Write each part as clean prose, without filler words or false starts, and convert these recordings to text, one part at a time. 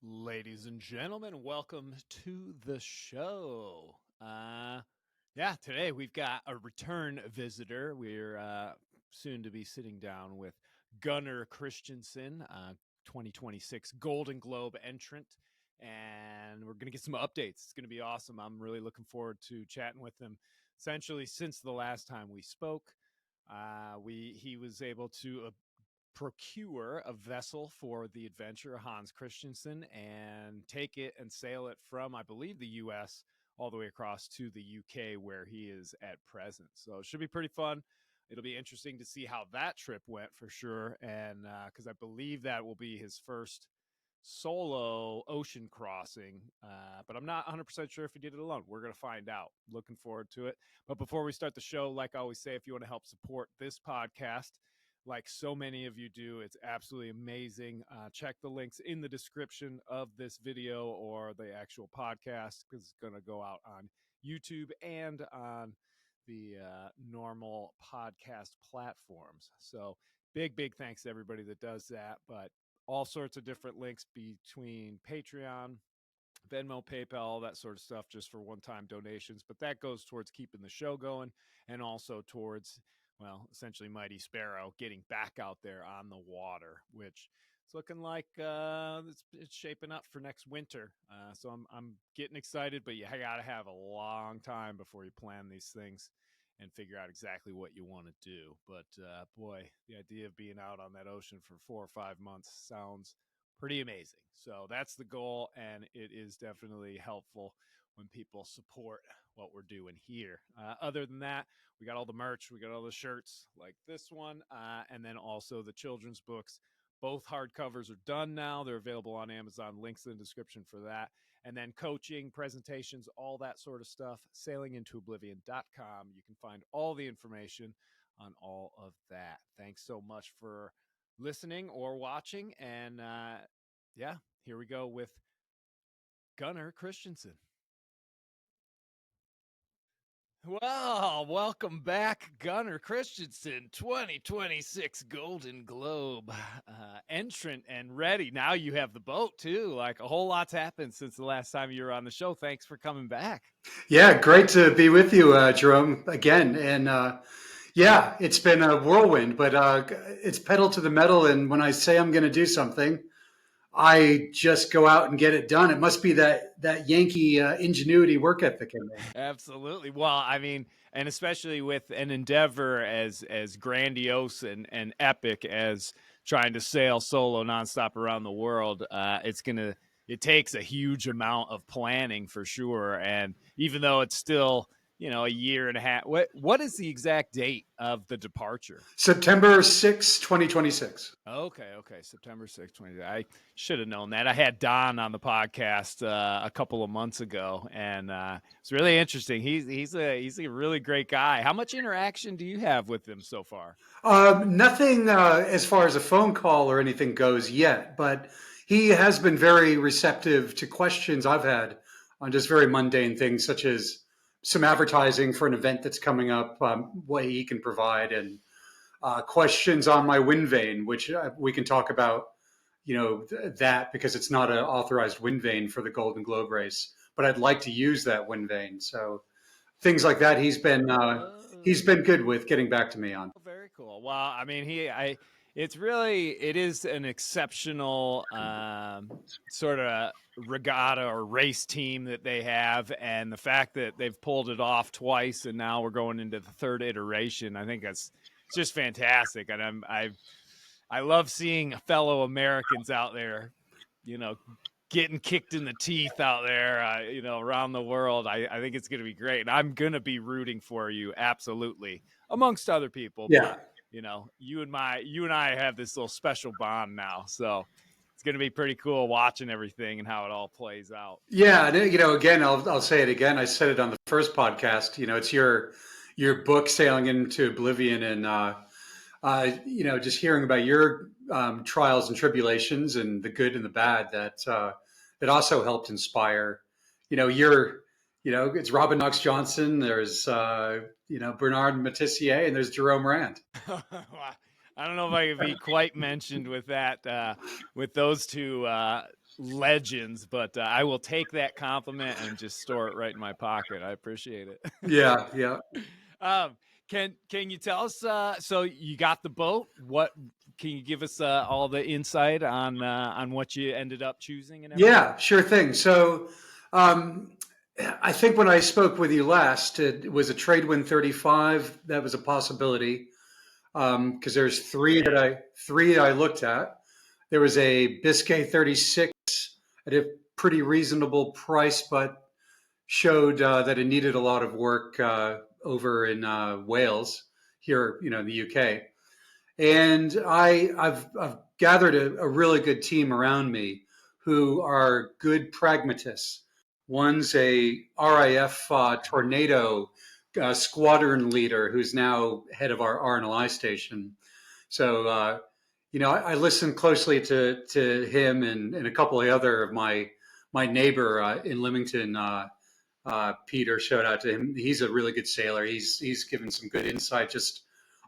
Ladies and gentlemen, welcome to the show. Today we've got a return visitor. We're soon to be sitting down with Gunnar Christensen, 2026 Golden Globe entrant, and we're going to get some updates. It's going to be awesome. I'm really looking forward to chatting with him. Essentially, since the last time we spoke, he was able to procure a vessel for the adventure, Hans Christensen, and take it and sail it from, I believe, the U.S. all the way across to the U.K. where he is at present. So it should be pretty fun. It'll be interesting to see how that trip went for sure. And because I believe that will be his first solo ocean crossing, but I'm not 100% sure if he did it alone. We're going to find out. Looking forward to it. But before we start the show, like I always say, if you want to help support this podcast, like so many of you do, it's absolutely amazing. Check the links in the description of this video or the actual podcast, because it's going to go out on YouTube and on the normal podcast platforms. So big thanks to everybody that does that. But all sorts of different links between Patreon, Venmo, PayPal, all that sort of stuff, just for one-time donations. But that goes towards keeping the show going and also towards, well, essentially Mighty Sparrow getting back out there on the water, which it's looking like it's shaping up for next winter. So I'm getting excited, but you got to have a long time before you plan these things and figure out exactly what you want to do. But boy, the idea of being out on that ocean for 4 or 5 months sounds pretty amazing. So that's the goal, and it is definitely helpful when people support what we're doing here. Other than that, we got all the merch, we got all the shirts like this one, and then also the children's books. Both hardcovers are done now. They're available on Amazon. Links in the description for that. And then coaching, presentations, all that sort of stuff, sailingintoOblivion.com. You can find all the information on all of that. Thanks so much for listening or watching. And here we go with Gunnar Christensen. Well, welcome back, Gunnar Christensen, 2026 Golden Globe entrant and ready. Now you have the boat too. Like, a whole lot's happened since the last time you were on the show. Thanks for coming back. Yeah, great to be with you, Jerome, again. And it's been a whirlwind, but it's pedal to the metal. And when I say I'm going to do something, I just go out and get it done. It must be that Yankee ingenuity work ethic in me. Absolutely. Well, I mean, and especially with an endeavor as grandiose and epic as trying to sail solo nonstop around the world, it takes a huge amount of planning for sure. And even though it's still, a year and a half, what is the exact date of the departure? September 6, 2026. Okay. September 6th, 20. I should have known that. I had Don on the podcast a couple of months ago, and it's really interesting. He's a really great guy. How much interaction do you have with him so far? Nothing as far as a phone call or anything goes yet, but he has been very receptive to questions I've had on just very mundane things, such as some advertising for an event that's coming up, what he can provide, and questions on my wind vane, which we can talk about, that because it's not an authorized wind vane for the Golden Globe race, but I'd like to use that wind vane. So things like that, he's been good with getting back to me on. Very cool. Well, I mean, it is an exceptional sort of regatta or race team that they have, and the fact that they've pulled it off twice, and now we're going into the third iteration. I think it's just fantastic, and I love seeing fellow Americans out there, getting kicked in the teeth out there, around the world. I think it's going to be great, and I'm going to be rooting for you, absolutely, amongst other people. Yeah. But, you and I have this little special bond now, so it's going to be pretty cool watching everything and how it all plays out. Yeah, and again, I'll say it again. I said it on the first podcast. It's your book, Sailing into Oblivion, and just hearing about your trials and tribulations and the good and the bad that also helped inspire. It's Robin Knox Johnson. There's Bernard Matissier, and there's Jerome Rand. I don't know if I could be quite mentioned with that, with those two legends, but I will take that compliment and just store it right in my pocket. I appreciate it. Yeah, yeah. um, can you tell us? So you got the boat. What can you give us all the insight on what you ended up choosing and everything? Yeah, sure thing. So, um, I think when I spoke with you last, it was a Tradewind 35 that was a possibility because there's Okay. three I looked at. There was a Biscay 36 at a pretty reasonable price, but showed that it needed a lot of work over in Wales, here, in the UK. And I've gathered a really good team around me who are good pragmatists. One's a RIF tornado squadron leader who's now head of our RNLI station. So, I listened closely to him and a couple of other of my neighbor in Leamington, Peter. Shout out to him. He's a really good sailor. He's given some good insight just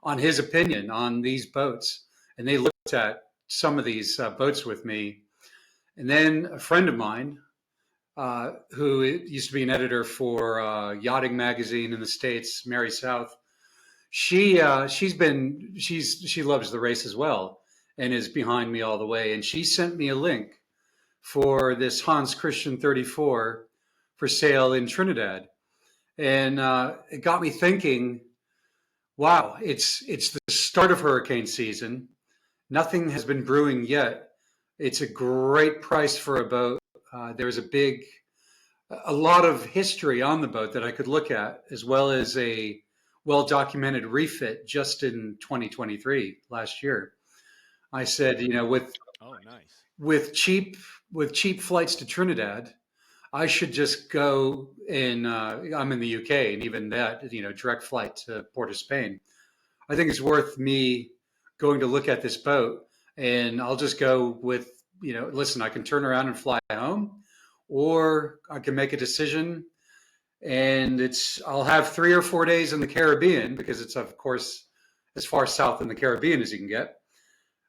on his opinion on these boats. And they looked at some of these boats with me. And then a friend of mine, who used to be an editor for Yachting Magazine in the States, Mary South, she she loves the race as well and is behind me all the way. And she sent me a link for this Hans Christian 34 for sale in Trinidad, and it got me thinking. Wow, it's the start of hurricane season. Nothing has been brewing yet. It's a great price for a boat. There's a lot of history on the boat that I could look at, as well as a well documented refit just in 2023 last year. I said, Oh, nice. with cheap with cheap flights to Trinidad, I should just go in. I'm in the UK, and even that, direct flight to Port of Spain. I think it's worth me going to look at this boat, and I'll just go with, listen, I can turn around and fly home, or I can make a decision, and I'll have 3 or 4 days in the Caribbean because it's, of course, as far south in the Caribbean as you can get.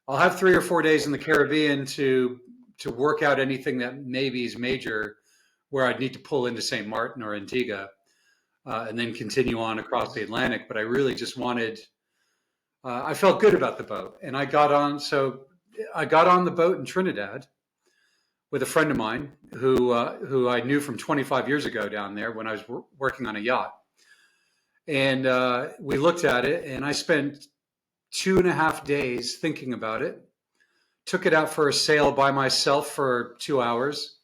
I'll have 3 or 4 days in the Caribbean to work out anything that maybe is major, where I'd need to pull into St. Martin or Antigua, and then continue on across the Atlantic. But I really just wanted. I felt good about the boat, and I got on. So I got on the boat in Trinidad with a friend of mine who I knew from 25 years ago down there when I was working on a yacht, and we looked at it, and I spent 2.5 days thinking about it. Took it out for a sail by myself for 2 hours.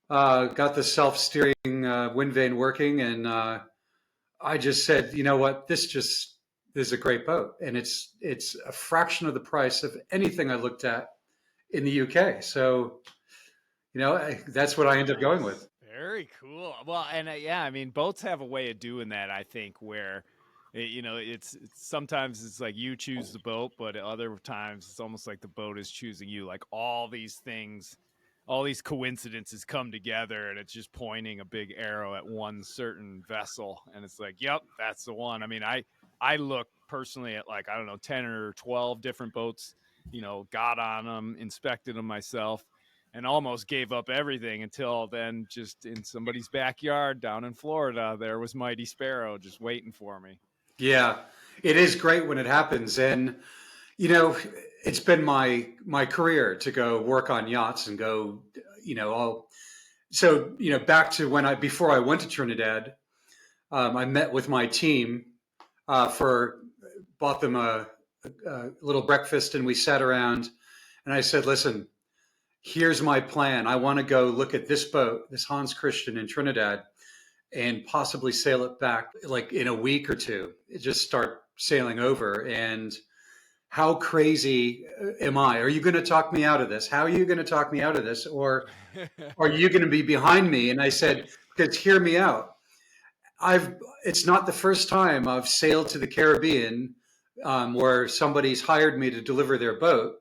Got the self-steering wind vane working, and I just said, you know what, this is a great boat, and it's a fraction of the price of anything I looked at in the UK. So, that's what I ended up going Nice. with. Very cool. Well, and yeah, I mean, boats have a way of doing that. I think where, it's sometimes it's like you choose the boat, but other times it's almost like the boat is choosing you. Like all these things, all these coincidences come together, and it's just pointing a big arrow at one certain vessel, and it's like, yep, that's the one. I mean, I look personally at like, I don't know, 10 or 12 different boats. Got on them, inspected them myself, and almost gave up everything until then, just in somebody's backyard down in Florida, there was Mighty Sparrow just waiting for me. Yeah, it is great when it happens, and you know, it's been my career to go work on yachts and go, all. So, back to when before I went to Trinidad, I met with my team for bought them a little breakfast, and we sat around, and I said, listen, here's my plan. I want to go look at this boat, this Hans Christian in Trinidad, and possibly sail it back like in a week or two. Just start sailing over. And how crazy am I? Are you going to talk me out of this? How are you going to talk me out of this? Or are you going to be behind me? And I said, because hear me out. I've It's not the first time I've sailed to the Caribbean, where somebody's hired me to deliver their boat,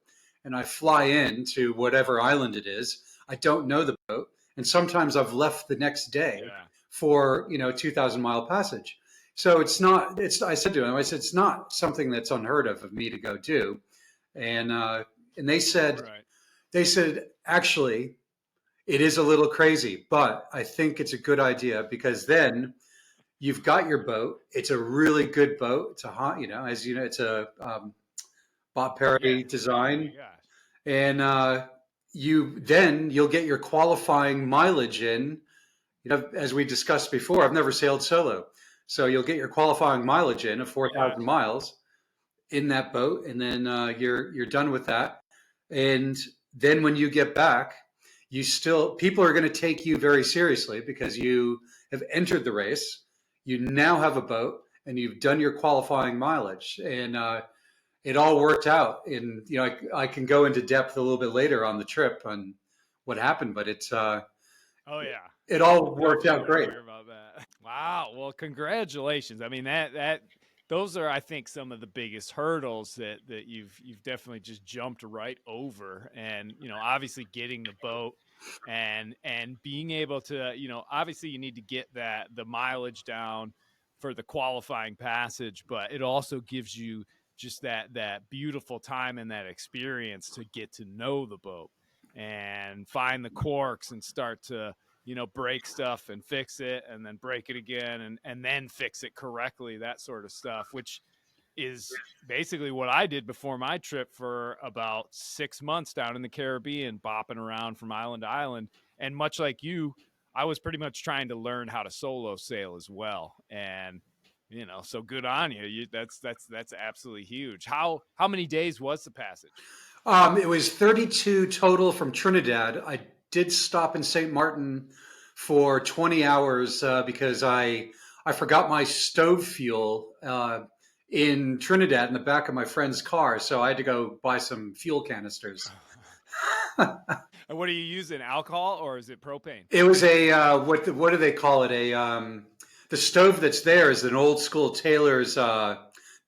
and I fly in to whatever island it is. I don't know the boat, and sometimes I've left the next day Yeah. for 2,000 mile passage. So it's not. I said to him, I said it's not something that's unheard of me to go do, and they said Right. They said, actually, it is a little crazy, but I think it's a good idea because then you've got your boat. It's a really good boat. It's a hot, as you know, it's a Bob Yeah. Perry Oh my design, gosh. and you'll get your qualifying mileage in. As we discussed before, I've never sailed solo, so you'll get your qualifying mileage in of 4,000 Gotcha. miles in that boat, and then you're done with that. And then when you get back, you still people are going to take you very seriously because you have entered the race. You now have a boat, and you've done your qualifying mileage, and it all worked out. And I can go into depth a little bit later on the trip on what happened, but Oh yeah. it all worked Definitely out want to great. hear about that. Wow. Well, congratulations. I mean that those are, I think, some of the biggest hurdles that you've definitely just jumped right over. And obviously getting the boat and being able to, obviously you need to get the mileage down for the qualifying passage, but it also gives you just that beautiful time and that experience to get to know the boat and find the quirks and start to break stuff and fix it and then break it again and then fix it correctly, that sort of stuff, which is basically what I did before my trip for about 6 months down in the Caribbean, bopping around from island to island. And much like you, I was pretty much trying to learn how to solo sail as well. And so good on you. That's absolutely huge. How many days was the passage? It was 32 total from Trinidad. I did stop in St. Martin for 20 hours because I forgot my stove fuel in Trinidad in the back of my friend's car, so I had to go buy some fuel canisters. And what are you using? Alcohol or is it propane? It was a what do they call it? The stove that's there is an old school Taylor's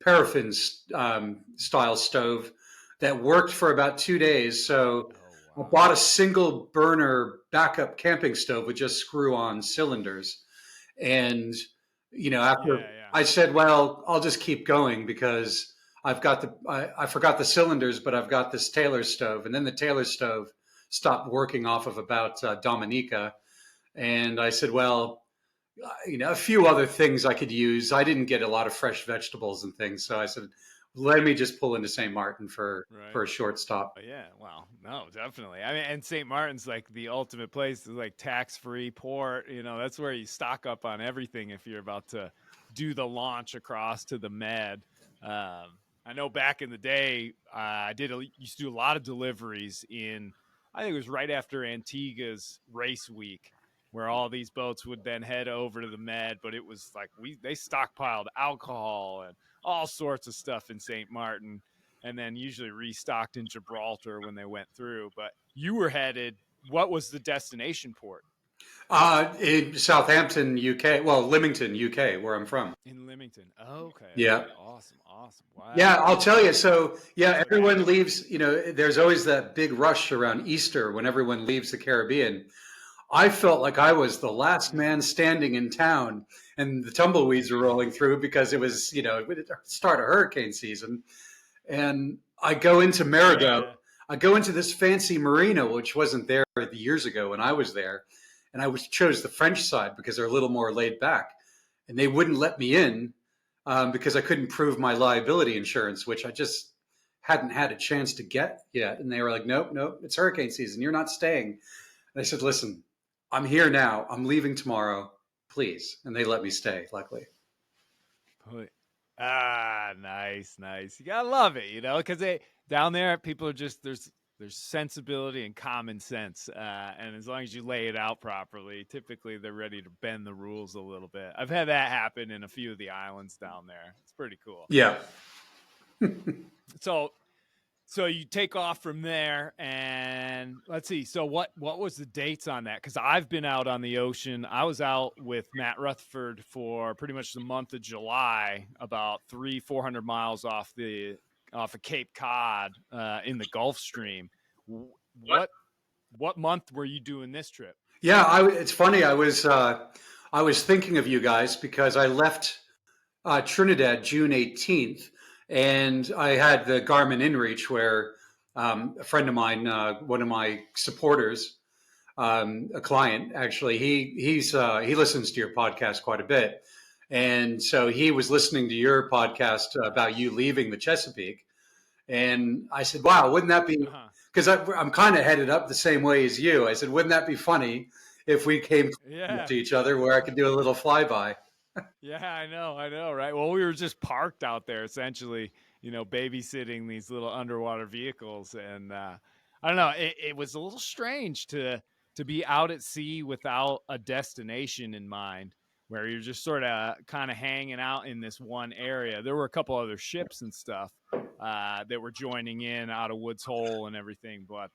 paraffin style stove that worked for about 2 days. So Oh I wow. bought a single burner backup camping stove with just screw on cylinders. And after Yeah, yeah. I said, well, I'll just keep going because I forgot the cylinders, but I've got this Taylor stove, and then the Taylor stove stopped working off of about Dominica, and I said, well, a few other things I could use. I didn't get a lot of fresh vegetables and things, so I said, let me just pull into St. Martin for Right. a short stop. Yeah, well, no, definitely. I mean, and St. Martin's like the ultimate place, like tax-free port. That's where you stock up on everything if you're about to do the launch across to the Med. I know back in the day, used to do a lot of deliveries in. I think it was right after Antigua's race week, where all these boats would then head over to the Med. But it was like they stockpiled alcohol and all sorts of stuff in St. Martin and then usually restocked in Gibraltar when they went through. But you were headed. What was the destination port? In Southampton, UK, well, Lymington, UK, where I'm from. In Lymington. Oh, okay, Yeah. okay, awesome, awesome. Yeah, Wow, I'll tell you. So, yeah, that's a everyone leaves. There's always that big rush around Easter when everyone leaves the Caribbean. I felt like I was the last man standing in town, and the tumbleweeds were rolling through because it was, start of hurricane season. And I go into Marigot. yeah. I go into this fancy marina, which wasn't there years ago when I was there, and chose the French side because they're a little more laid back, and they wouldn't let me in because I couldn't prove my liability insurance, which I just hadn't had a chance to get yet. And they were like, nope, nope, it's hurricane season. You're not staying. And I said, listen, I'm here now. I'm leaving tomorrow. Please. And they let me stay, luckily. Nice, nice. You gotta love it, because they down there people are just there's sensibility and common sense, and as long as you lay it out properly, typically they're ready to bend the rules a little bit. I've had that happen in a few of the islands down there. It's pretty cool. Yeah. So so you take off from there and let's see. So what was the dates on that? Because I've been out on the ocean. I was out with Matt Rutherford for pretty much the month of July, about 400 miles off of Cape Cod in the Gulf Stream. What month were you doing this trip? Yeah. It's funny. I was thinking of you guys because I left Trinidad June 18th, and I had the Garmin InReach where A friend of mine, one of my supporters, a client actually, he listens to your podcast quite a bit, and so he was listening to your podcast about you Nice. leaving the Chesapeake, and I said, "Wow, wouldn't that be?" Uh-huh. Because I'm kind of headed up the same way as you. I said, "Wouldn't that be funny if we came Yeah. to each other where I could do a little flyby?" Yeah, I know, right? Well, we were just parked out there essentially, babysitting these little underwater vehicles, and I don't know, it was a little strange to be out at sea without a destination in mind, where you're just sort of kind of hanging out in this one area. There were a couple other ships and stuff that were joining in out of Woods Hole and everything, but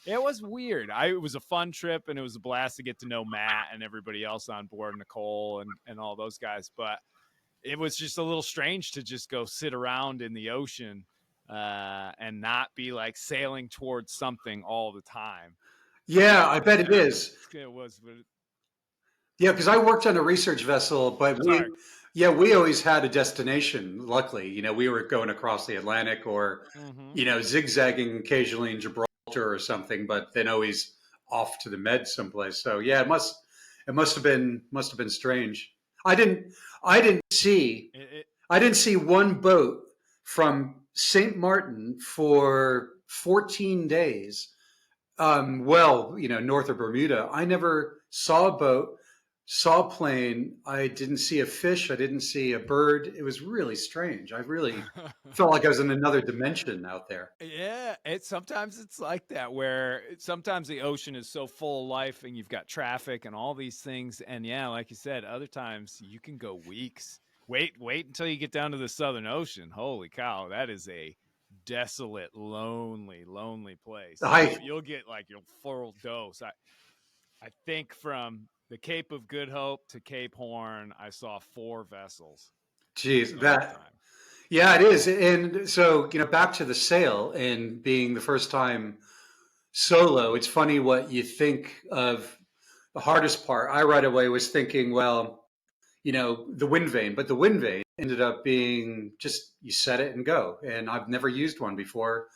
it was weird. It was a fun trip, and it was a blast to get to know Matt and everybody else on board, Nicole and all those guys. But it was just a little strange to just go sit around in the ocean and not be like sailing towards something all the time. Yeah, I bet it Yeah, is. it was. But Yeah, because I worked on a research vessel, but sorry. we always had a destination. Luckily, we were going across the Atlantic or, Mm-hmm. zigzagging occasionally in Gibraltar or something, but then always off to the Med someplace. So yeah, it must have been strange. I didn't, I didn't see, It, I didn't see one boat from St. Martin for 14 days, north of Bermuda. I never saw a boat, saw a plane. I didn't see a fish. I didn't see a bird. It was really strange. I really felt like I was in another dimension out there. Yeah, sometimes it's like that where sometimes the ocean is so full of life and you've got traffic and all these things, and yeah, like you said, other times you can go weeks. Wait until you get down to the Southern Ocean. Holy cow, that is a desolate, lonely place. I, You'll get like your full dose. I think from the Cape of Good Hope to Cape Horn, I saw 4 vessels geez, the whole that, time. yeah, it is. And so, back to the sail and being the first time solo, it's funny what you think of the hardest part. I right away was thinking, well, the wind vane, but the wind vane ended up being just you set it and go. And I've never used one before.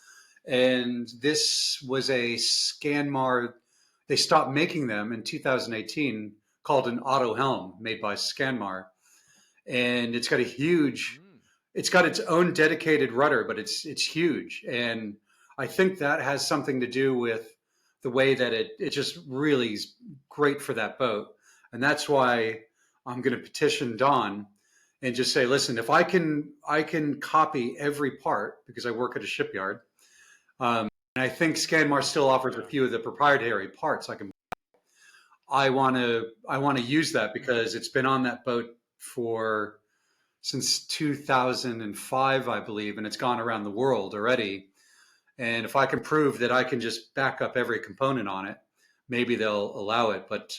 And this was a Scanmar. They stopped making them in 2018, called an auto helm made by Scanmar. And Mm. it's got its own dedicated rudder, but it's huge. And I think that has something to do with the way that it just really is great for that boat. And that's why I'm going to petition Don and just say, listen, if I can copy every part because I work at a shipyard. And I think Scanmar still offers a Yeah. few of the proprietary parts. I want to use that Mm-hmm. because it's been on that boat for since 2005, I believe, and it's gone around the world already. And if I can prove that I can just back up every component on it, maybe they'll allow it. But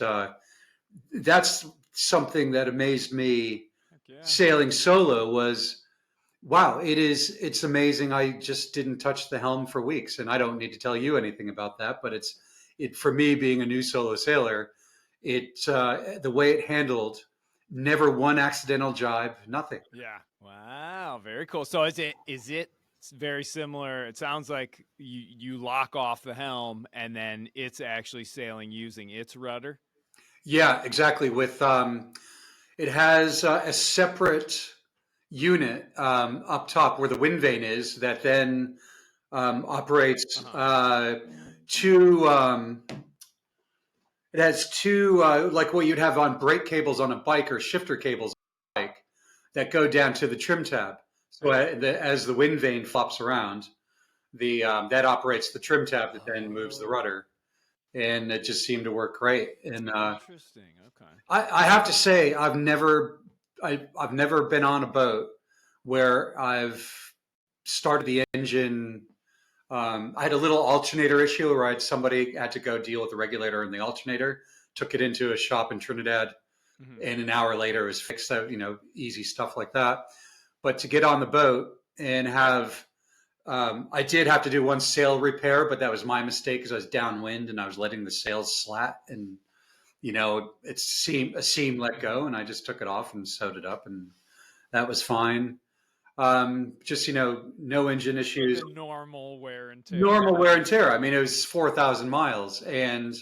that's something that amazed me Heck yeah. sailing solo was wow, it's amazing. I just didn't touch the helm for weeks, and I don't need to tell you anything about that. But it for me being a new solo sailor, the way it handled, never one accidental jibe, nothing. Yeah. Wow. Very cool. So is it very similar? It sounds like you lock off the helm and then it's actually sailing using its rudder. Yeah, exactly. With it has a separate unit up top where the wind vane is that then operates Uh-huh. two. It has two, like what you'd have on brake cables on a bike or shifter cables on a bike that go down to the trim tab. So as the wind vane flops around, the that operates the trim tab that then moves the Oh, rudder, and it just seemed to work great. And interesting. Okay. I have to say, I've never been on a boat where I've started the engine. I had a little alternator issue where somebody had to go deal with the regulator and the alternator. Took it into a shop in Trinidad, Hmm. and an hour later it was fixed out. Easy stuff like that. But to get on the boat and have, I did have to do one sail repair, but that was my mistake because I was downwind and I was letting the sails slat, and a seam let Hmm. go, and I just took it off and sewed it up, and that was fine. Just no engine issues, The normal wear and tear. normal wear and tear. I mean, it was 4,000 miles, and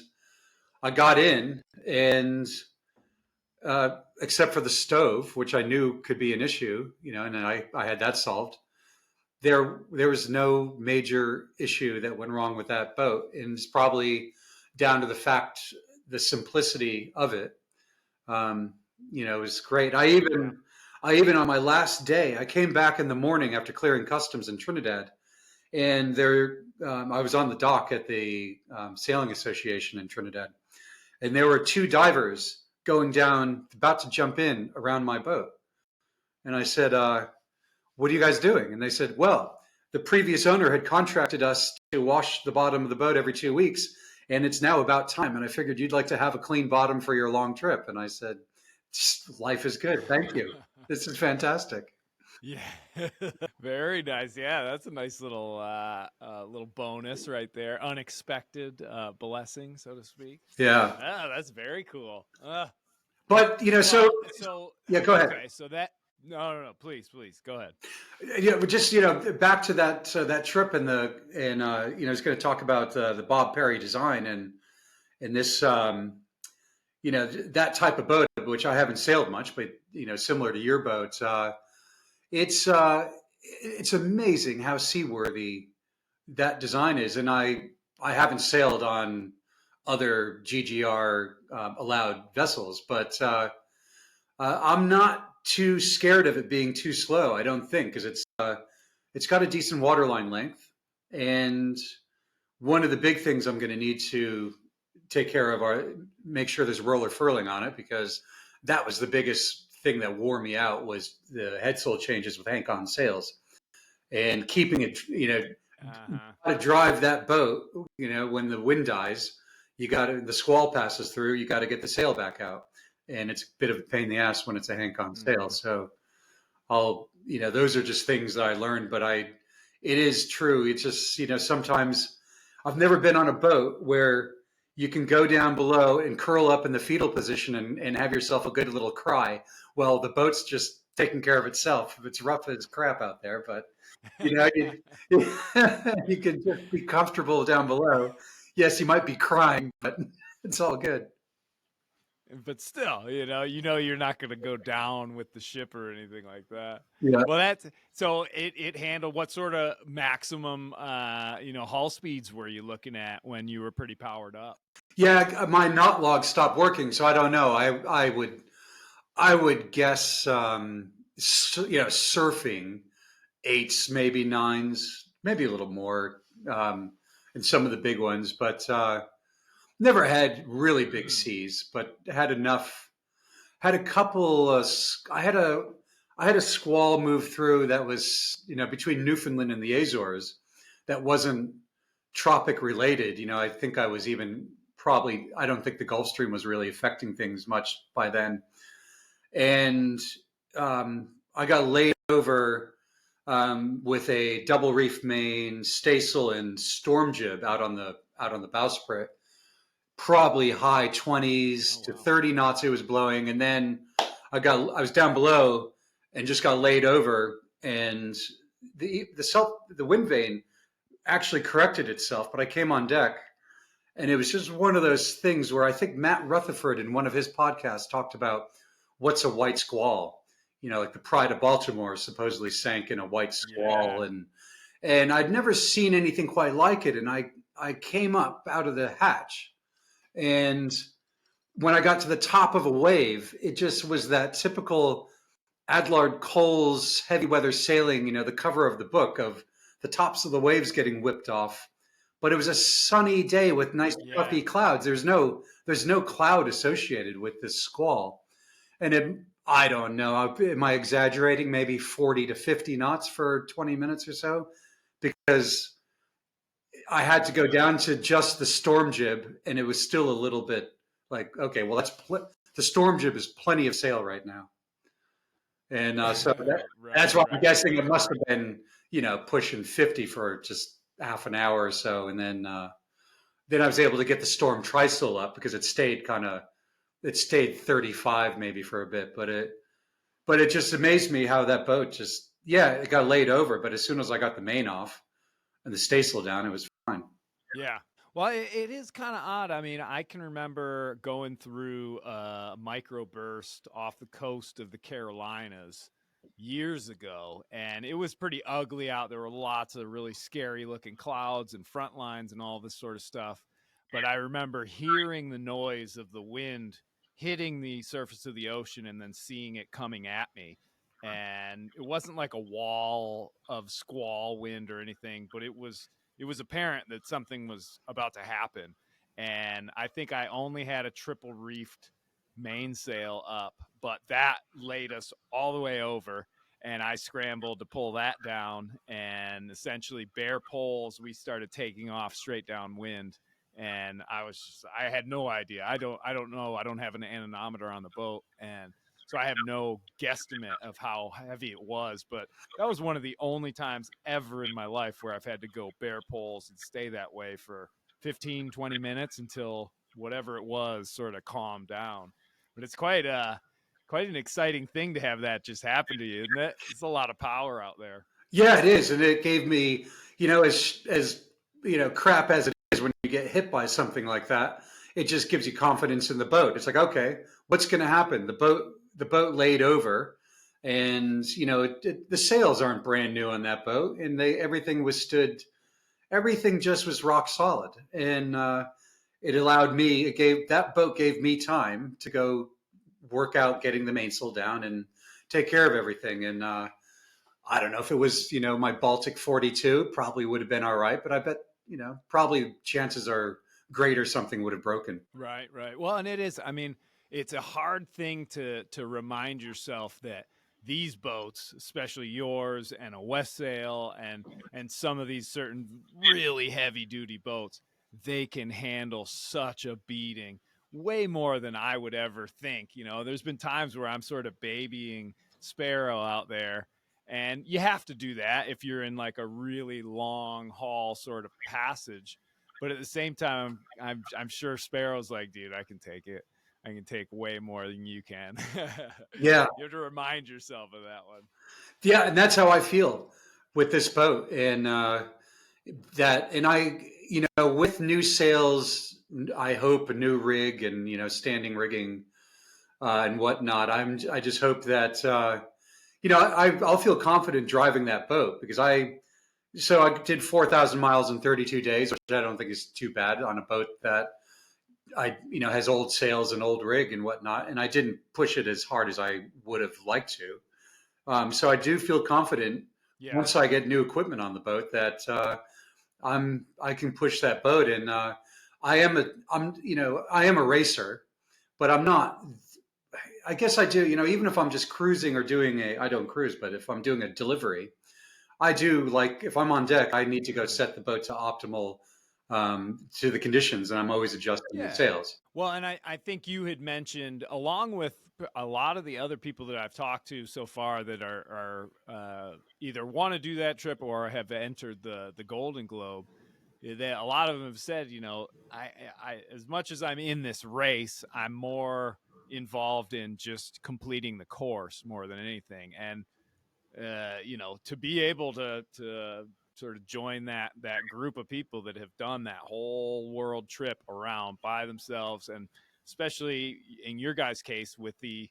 I got in, and except for the stove, which I knew could be an issue, and then I had that solved. There was no major issue that went wrong with that boat, and it's probably down to the simplicity of it. It was great. I even on my last day, I came back in the morning after clearing customs in Trinidad, and I was on the dock at the Sailing Association in Trinidad, and there were two divers going down, about to jump in around my boat, and I said, "What are you guys doing?" And they said, "Well, the previous owner had contracted us to wash the bottom of the boat every 2 weeks, and it's now about time. And I figured you'd like to have a clean bottom for your long trip." And I said, "Life is good. Thank you. This is fantastic." Yeah. Very nice. Yeah, that's a nice little bonus right there. Unexpected blessing, so to speak. Yeah. That's very cool. But, So yeah, go ahead. okay, so that no, please, go ahead. Yeah, but just, back to that trip I was going to talk about the Bob Perry design and this, that type of boat, which I haven't sailed much, but, similar to your boat, it's amazing how seaworthy that design is. And I haven't sailed on other GGR allowed vessels, but I'm not too scared of it being too slow. I don't think, because it's got a decent waterline length, and one of the big things I'm going to need to take care of are make sure there's roller furling on it, because that was the biggest thing that wore me out, was the headsail changes with Hank-on sails, and keeping it, to drive that boat, when the wind dies, the squall passes through, you got to get the sail back out, and it's a bit of a pain in the ass when it's a Hank-on sail. So those are just things that I learned, but it is true. It's just, sometimes I've never been on a boat where you can go down below and curl up in the fetal position and have yourself a good little cry. Well, the boat's just taking care of itself. It's rough as crap out there, but you can just be comfortable down below. Yes, you might be crying, but it's all good. But still, you're not going to go down with the ship or anything like that. Yeah. Well, so it handled what sort of maximum, hull speeds were you looking at when you were pretty powered up? Yeah, my knot log stopped working, so I don't know. I would guess, surfing 8s, maybe 9s, maybe a little more, in some of the big ones, but never had really big seas, but had enough. Had a couple. I had a squall move through that was, between Newfoundland and the Azores, that wasn't tropic related. I think I was even probably. I don't think the Gulf Stream was really affecting things much by then, and I got laid over with a double reef main, staysail, and storm jib out on the bowsprit. Probably high 20s to 30 knots it was blowing, and then I was down below and just got laid over, and the wind vane actually corrected itself, but I came on deck, and it was just one of those things where I think Matt Rutherford in one of his podcasts talked about what's a white squall. Like the Pride of Baltimore supposedly sank in a white squall, and I'd never seen anything quite like it, and I came up out of the hatch. And when I got to the top of a wave, it just was that typical Adlard Coles heavy weather sailing, the cover of the book of the tops of the waves getting whipped off. But it was a sunny day with nice fluffy clouds. There's no cloud associated with this squall. And I don't know, am I exaggerating? Maybe 40 to 50 knots for 20 minutes or so, because I had to go down to just the storm jib, and it was still a little bit like, okay, well, the storm jib is plenty of sail right now, and so that's why I'm guessing it must have been, pushing 50 for just half an hour or so, and then I was able to get the storm trysail up, because it stayed 35 maybe for a bit, but it just amazed me how that boat just yeah, it got laid over, but as soon as I got the main off and the staysail down, it was fine. Yeah. Well, it is kind of odd. I mean, I can remember going through a microburst off the coast of the Carolinas years ago, and it was pretty ugly out. There were lots of really scary looking clouds and front lines and all this sort of stuff. But I remember hearing the noise of the wind hitting the surface of the ocean and then seeing it coming at me. And it wasn't like a wall of squall wind or anything, but it was apparent that something was about to happen. And I think I only had a triple reefed mainsail up, but that laid us all the way over. And I scrambled to pull that down, and essentially bare poles. We started taking off straight downwind, and I had no idea. I don't know. I don't have an anemometer on the boat, and so I have no guesstimate of how heavy it was. But that was one of the only times ever in my life where I've had to go bare poles and stay that way for 15, 20 minutes until whatever it was sort of calmed down. But it's quite an exciting thing to have that just happen to you, isn't it? It's a lot of power out there. Yeah, it is, and it gave me, as crap as it is when you get hit by something like that, it just gives you confidence in the boat. It's like, okay, what's going to happen? The boat laid over, and the sails aren't brand new on that boat, and everything withstood. Everything just was rock solid, and it allowed me. That boat gave me time to go work out getting the mainsail down and take care of everything, and I don't know if it was, my Baltic 42, probably would have been all right, but I bet, probably chances are greater something would have broken. Right, right. Well, and it is. I mean, it's a hard thing to remind yourself that these boats, especially yours and a West Sail and some of these certain really heavy duty boats, they can handle such a beating, way more than I would ever think. There's been times where I'm sort of babying Sparrow out there, and you have to do that if you're in like a really long haul sort of passage. But at the same time, I'm sure Sparrow's like, dude, I can take it. I can take way more than you can. Yeah. You have to remind yourself of that one. Yeah. And that's how I feel with this boat. And with new sails, I hope a new rig and, standing rigging and whatnot. I just hope that, I'll feel confident driving that boat because so I did 4,000 miles in 32 days, which I don't think is too bad on a boat that has old sails and old rig and whatnot. And I didn't push it as hard as I would have liked to. So I do feel confident Yeah. once I get new equipment on the boat that I can push that boat. And I am a racer, but I'm not. I guess I do. Even if I'm just cruising or I don't cruise, but if I'm doing a delivery, I do like if I'm on deck, I need to go set the boat to optimal to the conditions, and I'm always adjusting the Yeah. sails. Well, and I think you had mentioned, along with a lot of the other people that I've talked to so far that are either want to do that trip or have entered the Golden Globe, a lot of them have said, I as much as I'm in this race, I'm more involved in just completing the course more than anything. And to be able to sort of join that group of people that have done that whole world trip around by themselves, and especially in your guys' case with the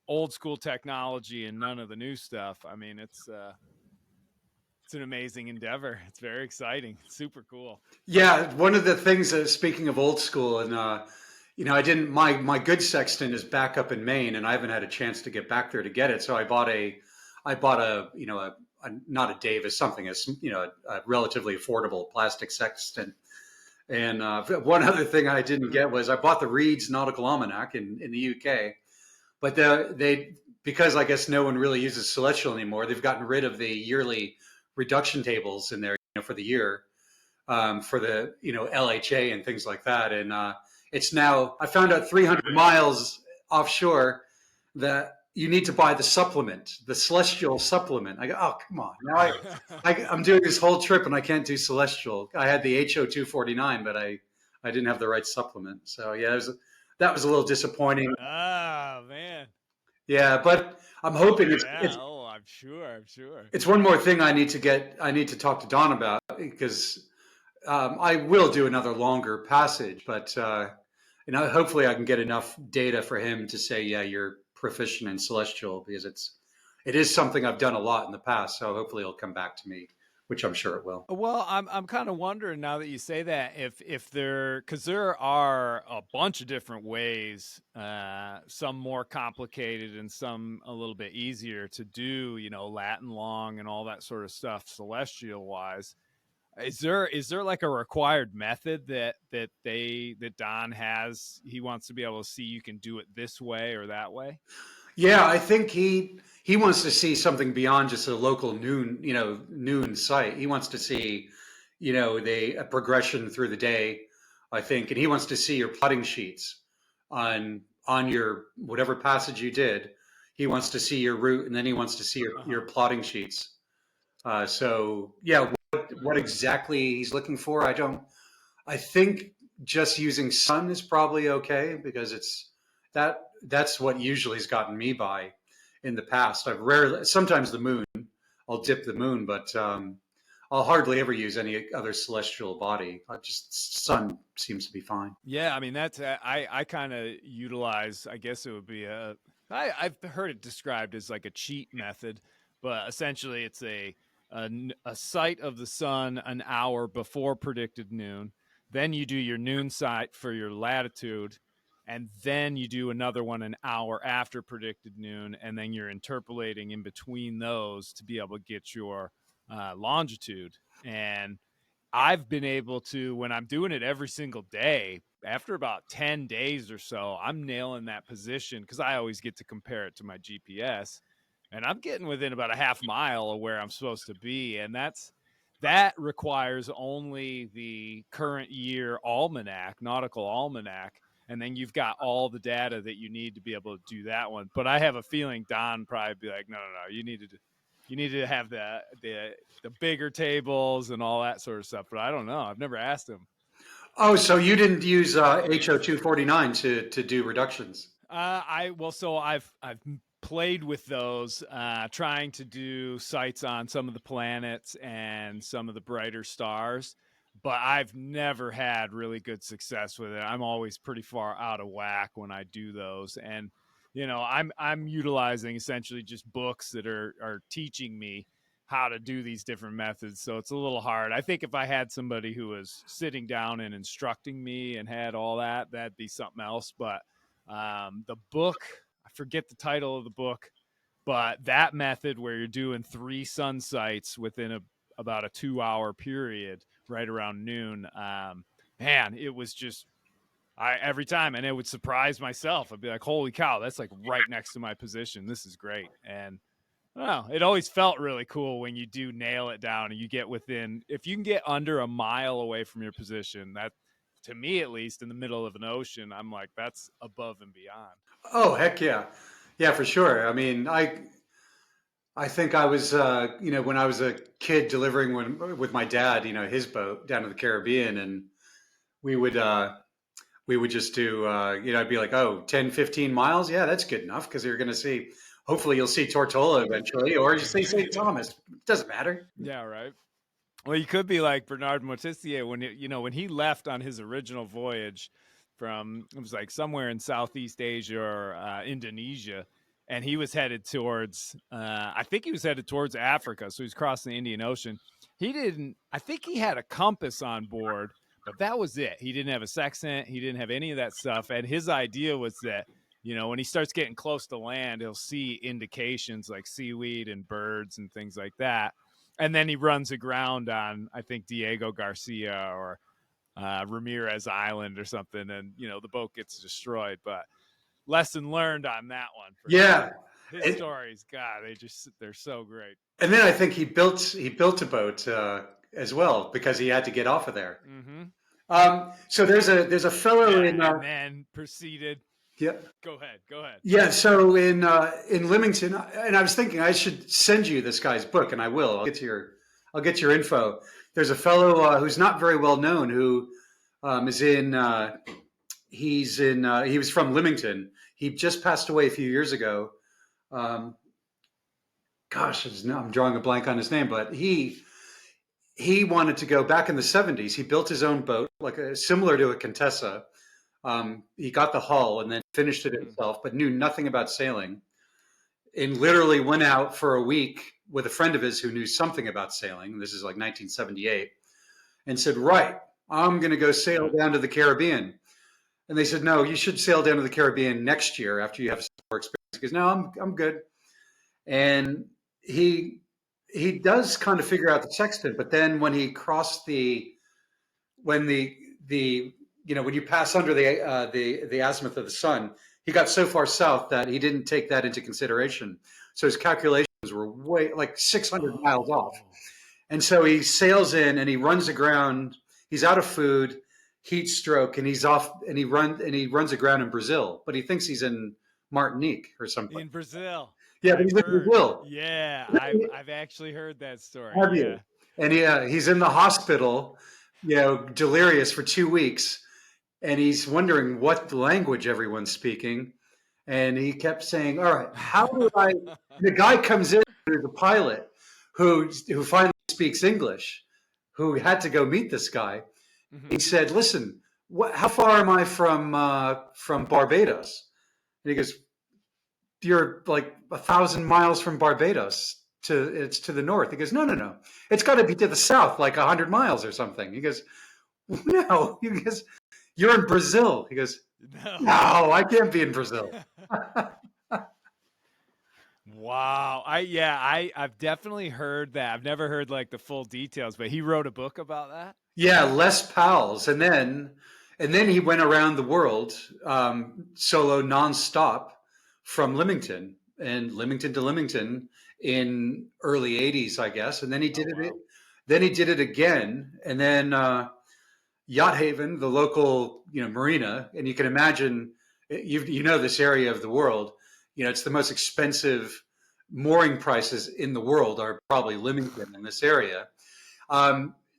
old school technology and none of the new stuff. I mean, it's an amazing endeavor. It's very exciting. It's super cool. Yeah, one of the things speaking of old school, and I didn't. My good sextant is back up in Maine, and I haven't had a chance to get back there to get it. So I bought a not a Davis, something as a relatively affordable plastic sextant. And one other thing I didn't get was I bought the Reed's Nautical Almanac in the UK, but they because I guess no one really uses Celestial anymore. They've gotten rid of the yearly reduction tables in there for the year for the LHA and things like that. And it's now I found out 300 miles offshore that you need to buy the supplement, the Celestial supplement. I go, oh come on! Now I'm doing this whole trip and I can't do Celestial. I had the HO 249, but I didn't have the right supplement. So yeah, that was a little disappointing. Oh man. Yeah, but I'm hoping Yeah. it's Oh, I'm sure, I'm sure. It's one more thing I need to talk to Don about, because I will do another longer passage, but hopefully I can get enough data for him to say, yeah, you're proficient in Celestial, because it is something I've done a lot in the past. So hopefully it'll come back to me, which I'm sure it will. Well, I'm kind of wondering now that you say that if there, because there are a bunch of different ways, some more complicated and some a little bit easier to do, Latin long and all that sort of stuff, celestial wise. Is there like a required method that Don has? He wants to be able to see you can do it this way or that way. Yeah, I think he wants to see something beyond just a local noon site. He wants to see, the a progression through the day, I think, and he wants to see your plotting sheets on your whatever passage you did. He wants to see your route, and then he wants to see your plotting sheets. So yeah, what exactly he's looking for, I don't. I think just using sun is probably okay, because that's what usually has gotten me by in the past. I've rarely, sometimes the moon, I'll dip the moon, but I'll hardly ever use any other celestial body. Just sun seems to be fine. Yeah, I mean that's I kind of utilize. I guess it would be I've heard it described as like a cheat method, but essentially it's a sight of the sun an hour before predicted noon. Then you do your noon sight for your latitude, and then you do another one an hour after predicted noon, and then you're interpolating in between those to be able to get your longitude. And I've been able to, when I'm doing it every single day, after about 10 days or so, I'm nailing that position because I always get to compare it to my GPS. And I'm getting within about a half mile of where I'm supposed to be. And that requires only the current year almanac, nautical almanac. And then you've got all the data that you need to be able to do that one. But I have a feeling Don probably be like, no, you need to have the bigger tables and all that sort of stuff. But I don't know. I've never asked him. Oh, so you didn't use HO249 to do reductions? I've played with those, trying to do sights on some of the planets and some of the brighter stars, but I've never had really good success with it. I'm always pretty far out of whack when I do those, and I'm utilizing essentially just books that are teaching me how to do these different methods. So it's a little hard. I think if I had somebody who was sitting down and instructing me and had all that, that'd be something else. But the book, I forget the title of the book, but that method where you're doing 3 sun sites within about a 2-hour period, right around noon. Man, it was just every time, and it would surprise myself. I'd be like, "Holy cow, that's like right next to my position. This is great." And I don't know, it always felt really cool when you do nail it down and you get within. If you can get under a mile away from your position, that, to me at least, in the middle of an ocean, I'm like, that's above and beyond. Oh, heck yeah. Yeah, for sure. I mean, I think I was, when I was a kid delivering with my dad, his boat down to the Caribbean, and we would, we would just do, I'd be like, oh, 10, 15 miles. Yeah, that's good enough, because you're going to see, hopefully you'll see Tortola eventually, or you see St. Thomas. It doesn't matter. Yeah, right. Well, you could be like Bernard Moitessier when he left on his original voyage from, it was like somewhere in Southeast Asia or Indonesia, and he was headed towards I think he was headed towards Africa, so he's crossing the Indian Ocean. He didn't. I think he had a compass on board, but that was it. He didn't have a sextant. He didn't have any of that stuff. And his idea was that when he starts getting close to land, he'll see indications like seaweed and birds and things like that, and then he runs aground on, I think, Diego Garcia or Ramirez Island or something, and the boat gets destroyed. But lesson learned on that one for Yeah. sure. His stories, God, they're so great. And then I think he built a boat as well, because he had to get off of there. Mm-hmm. So there's a fellow in and then proceeded. yeah. Go ahead. Yeah, so in Leamington, and I was thinking I should send you this guy's book, and I will. I'll get your info. There's a fellow who's not very well known, who is in. He was from Leamington. He just passed away a few years ago. Um, gosh, I'm drawing a blank on his name, but he wanted to go back in the 70s. He built his own boat, like similar to a Contessa. He got the hull and then finished it Hmm. himself, but knew nothing about sailing. And literally went out for a week with a friend of his who knew something about sailing. This is like 1978, and said, "Right, I'm going to go sail Yeah. down to the Caribbean." And they said, "No, you should sail down to the Caribbean next year after you have some more experience." He goes, "No, I'm good." And he he does kind of figure out the sextant, but then when he crossed when the when you pass under the azimuth of the sun, he got so far south that he didn't take that into consideration. So his calculations were way like 600 miles off. Oh. And so he sails in and he runs aground. He's out of food, heat stroke, and he's off and he runs aground in Brazil, but he thinks he's in Martinique or something. In Brazil. Yeah, but I've he's in heard. Brazil. Yeah, I've actually heard that story. Have Yeah. you? And he's in the hospital, delirious for 2 weeks, and he's wondering what language everyone's speaking. And he kept saying, "All right, how do I?" The guy comes in, who's a pilot, who finally speaks English, who had to go meet this guy. He Hmm. said, "Listen, how far am I from Barbados?" And he goes, "You're like 1,000 miles from Barbados. It's to the north." He goes, "No, no, no. It's got to be to the south, like 100 miles or something." He goes, "No." He goes, "You're in Brazil." He goes, No. "No, I can't be in Brazil." Wow. I've definitely heard that. I've never heard like the full details, but he wrote a book about that. Yeah, Les Pals, and then he went around the world solo nonstop from Lymington to Leamington in early '80s, I guess, and then he Oh, did it. wow. Then he did it again, and then Yacht Haven, the local marina, and you can imagine you know this area of the world. It's the most expensive mooring prices in the world are probably Leamington in this area.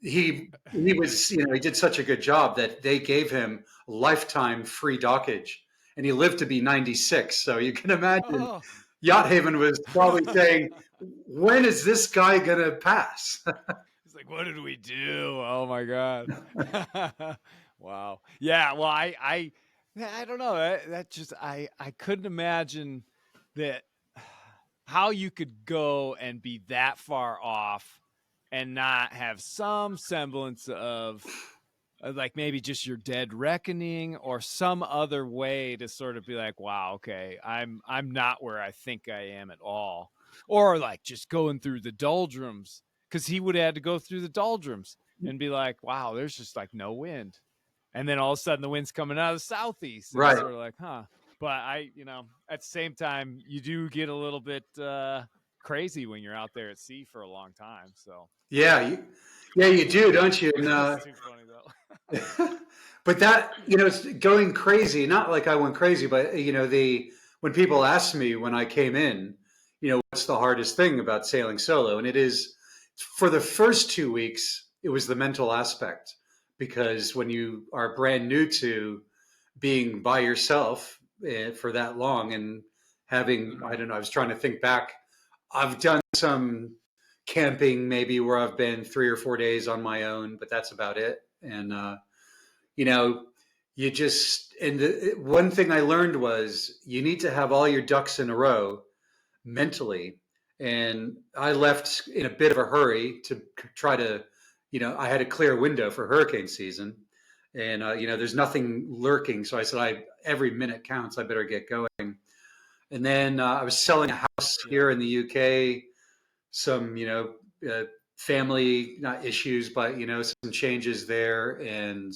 He was he did such a good job that they gave him lifetime free dockage, and he lived to be 96. So you can imagine Oh. Yacht Haven was probably saying, "When is this guy gonna pass?" He's like, what did we do? Oh my God. Wow. Yeah. Well, I don't know. That just, I couldn't imagine that how you could go and be that far off and not have some semblance of like maybe just your dead reckoning or some other way to sort of be like, wow, okay, I'm not where I think I am at all, or like just going through the doldrums, because he would have had to go through the doldrums and be like, wow, there's just like no wind, and then all of a sudden the wind's coming out of the southeast and it's Right. sort of like, huh. But at the same time you do get a little bit crazy when you're out there at sea for a long time, so Yeah. Yeah, you do, don't you? And that's too funny though. but that it's going crazy. Not like I went crazy, but the when people ask me when I came in, what's the hardest thing about sailing solo, and it is for the first 2 weeks, it was the mental aspect, because when you are brand new to being by yourself for that long and having, I Hmm. don't know, I was trying to think back. I've done some camping maybe where I've been 3 or 4 days on my own, but that's about it. And you know, you just and one thing I learned was you need to have all your ducks in a row mentally. And I left in a bit of a hurry to try to, I had a clear window for hurricane season, and there's nothing lurking. So I said, I every minute counts. I better get going. And then I was selling a house Yeah. here in the UK. Some, family not issues, but some changes there, and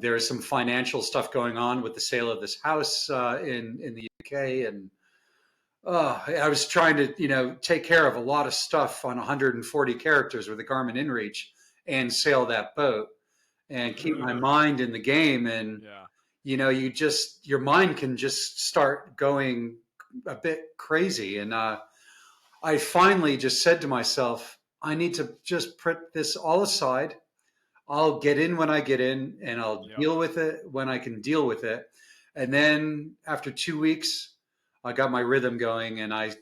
there's some financial stuff going on with the sale of this house in the UK, and I was trying to take care of a lot of stuff on 140 characters with the Garmin InReach and sail that boat and keep my mind in the game. And Yeah. your mind can just start going a bit crazy. And I finally just said to myself, I need to just put this all aside. I'll get in when I get in, and I'll Yep. deal with it when I can deal with it. And then after 2 weeks, I got my rhythm going, and I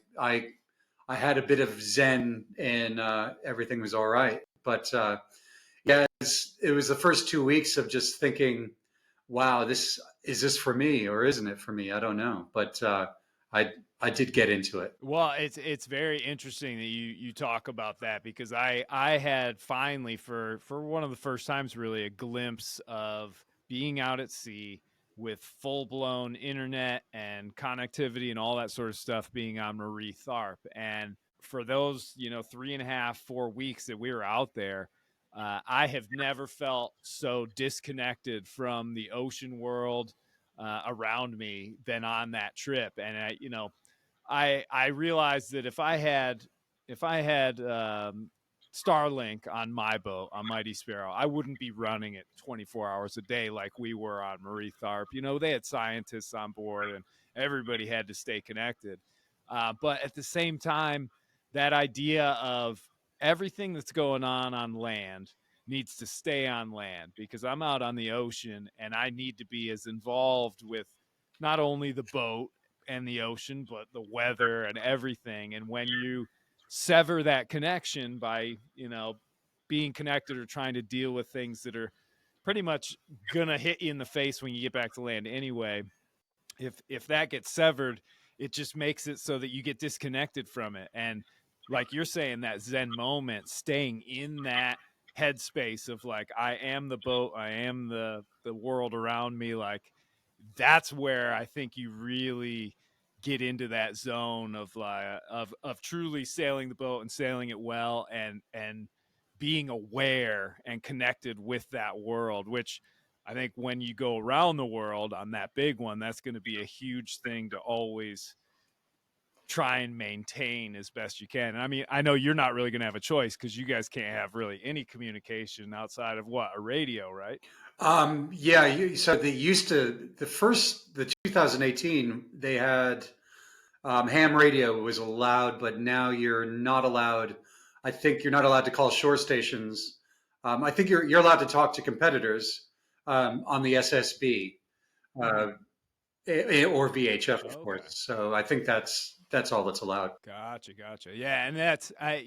I had a bit of Zen, and everything was all right. But yeah, it was the first 2 weeks of just thinking, wow, this for me or isn't it for me? I don't know. But I I did get into it. Well, it's very interesting that you talk about that, because I had finally, for one of the first times really, a glimpse of being out at sea with full blown internet and connectivity and all that sort of stuff, being on Marie Tharp. And for those 3.5 4 weeks that we were out there, I have never felt so disconnected from the ocean world around me than on that trip. And I realized that if I had Starlink on my boat on Mighty Sparrow, I wouldn't be running it 24 hours a day like we were on Marie Tharp. They had scientists on board, and everybody had to stay connected. But at the same time, that idea of everything that's going on land needs to stay on land, because I'm out on the ocean and I need to be as involved with not only the boat and the ocean, but the weather and everything. And when you sever that connection by, being connected or trying to deal with things that are pretty much gonna hit you in the face when you get back to land anyway, if that gets severed, it just makes it so that you get disconnected from it. And like you're saying, that Zen moment, staying in that headspace of like, I am the boat, I am the world around me, like that's where I think you really get into that zone of like of truly sailing the boat and sailing it well, and being aware and connected with that world, which I think when you go around the world on that big one, that's going to be a huge thing to always try and maintain as best you can. And I mean, I know you're not really going to have a choice, because you guys can't have really any communication outside of what, a radio, right? Yeah, so they used to the 2018 they had ham radio was allowed, but now you're not allowed. I think you're not allowed to call shore stations. I think you're allowed to talk to competitors on the SSB uh, or VHF, of course. Okay. So I think that's all that's allowed. Gotcha. Yeah, and that's I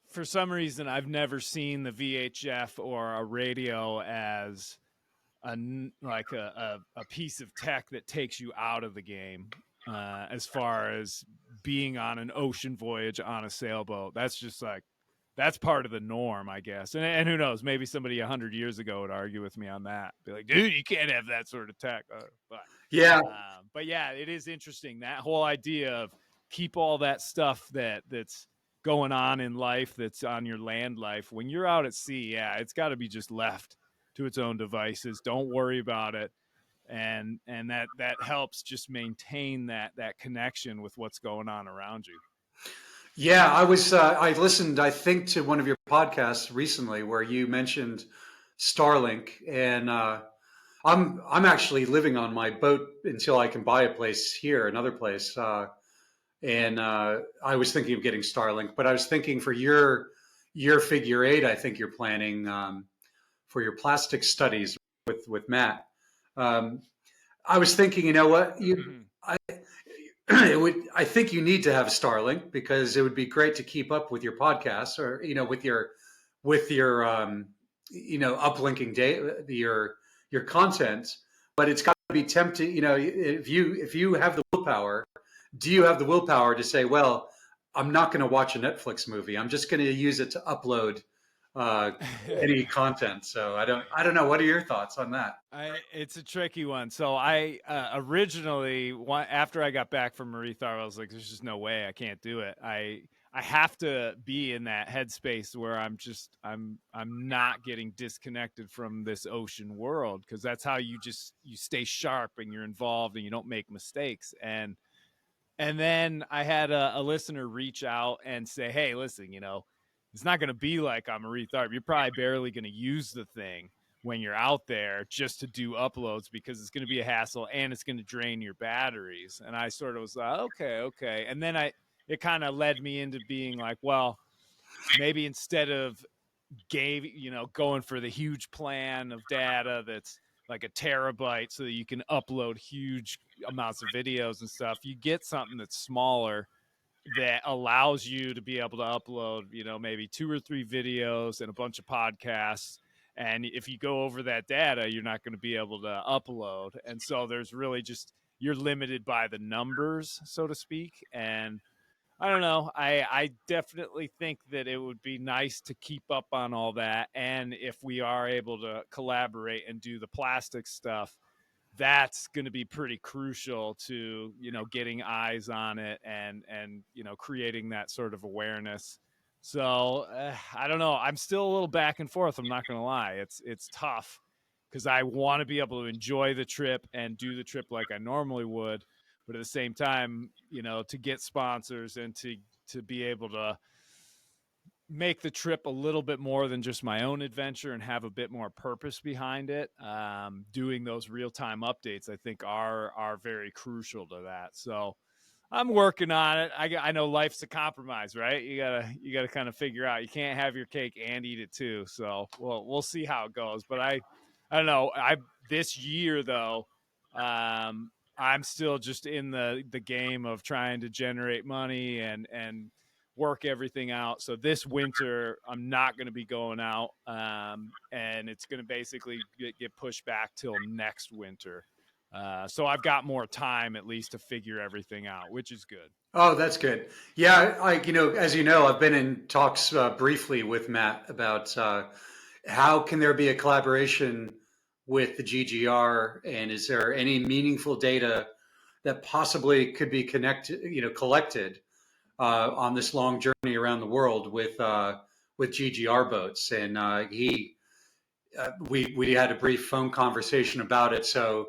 for some reason I've never seen the VHF or a radio as like a piece of tech that takes you out of the game, as far as being on an ocean voyage on a sailboat. That's just like, that's part of the norm, I guess. And who knows, maybe somebody 100 years ago would argue with me on that, be like, dude, you can't have that sort of tech. Yeah, But yeah, it is interesting, that whole idea of keep all that stuff that's going on in life, that's on your land life, when you're out at sea. Yeah, it's got to be just left to its own devices. Don't worry about it, and that helps just maintain that connection with what's going on around you. yeah. I listened, I think, to one of your podcasts recently where you mentioned Starlink, and I'm actually living on my boat until I can buy a place here, another place. And I was thinking of getting Starlink, but I was thinking for your figure eight, I think you're planning for your plastic studies with Matt. Um, I was thinking, you know what, Mm-hmm. I, it would, I think you need to have Starlink because it would be great to keep up with your podcasts or with your uplinking your content. But it's got to be tempting. If you have the willpower, do you have the willpower to say, well, I'm not going to watch a Netflix movie. I'm just going to use it to upload uh, any content. So I don't know. What are your thoughts on that? It's a tricky one. So I originally, after I got back from Marie Tharp, I was like, "There's just no way I can't do it. I have to be in that headspace where I'm not getting disconnected from this ocean world, because that's how you stay sharp and you're involved and you don't make mistakes." And then I had a listener reach out and say, "Hey, listen, it's not going to be like on Marie Tharp. You're probably barely going to use the thing when you're out there just to do uploads, because it's going to be a hassle and it's going to drain your batteries." And I sort of was like, okay. And then it kind of led me into being like, well, maybe instead of going for the huge plan of data that's like a terabyte so that you can upload huge amounts of videos and stuff, you get something that's smaller, that allows you to be able to upload, maybe 2 or 3 videos and a bunch of podcasts. And if you go over that data, you're not going to be able to upload. And so there's really just, you're limited by the numbers, so to speak. And I don't know. I definitely think that it would be nice to keep up on all that. And if we are able to collaborate and do the plastic stuff, that's going to be pretty crucial to getting eyes on it and creating that sort of awareness. So I don't know, I'm still a little back and forth, I'm not going to lie. It's tough because I want to be able to enjoy the trip and do the trip like I normally would, but at the same time, to get sponsors and to be able to make the trip a little bit more than just my own adventure and have a bit more purpose behind it. Doing those real time updates, I think, are very crucial to that. So I'm working on it. I know life's a compromise, right? You gotta kind of figure out, you can't have your cake and eat it too. So we'll see how it goes. But I don't know. This year though, I'm still just in the game of trying to generate money and work everything out. So this winter, I'm not going to be going out, and it's going to basically get pushed back till next winter. So I've got more time at least to figure everything out, which is good. Oh, that's good. Yeah, as you know, I've been in talks briefly with Matt about how can there be a collaboration with the GGR, and is there any meaningful data that possibly could be collected on this long journey around the world with GGR boats? And we had a brief phone conversation about it. So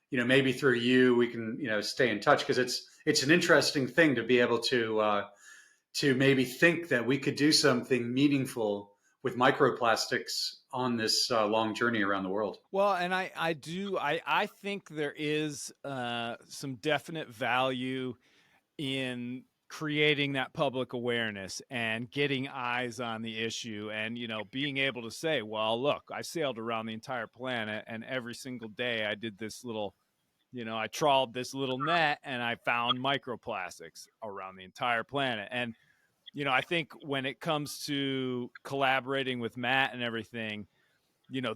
maybe through you we can stay in touch, because it's an interesting thing to be able to maybe think that we could do something meaningful with microplastics on this long journey around the world. Well, and I think there is some definite value in creating that public awareness and getting eyes on the issue, and being able to say, well, look, I sailed around the entire planet, and every single day I did this little, I trawled this little net and I found microplastics around the entire planet. And I think when it comes to collaborating with Matt and everything,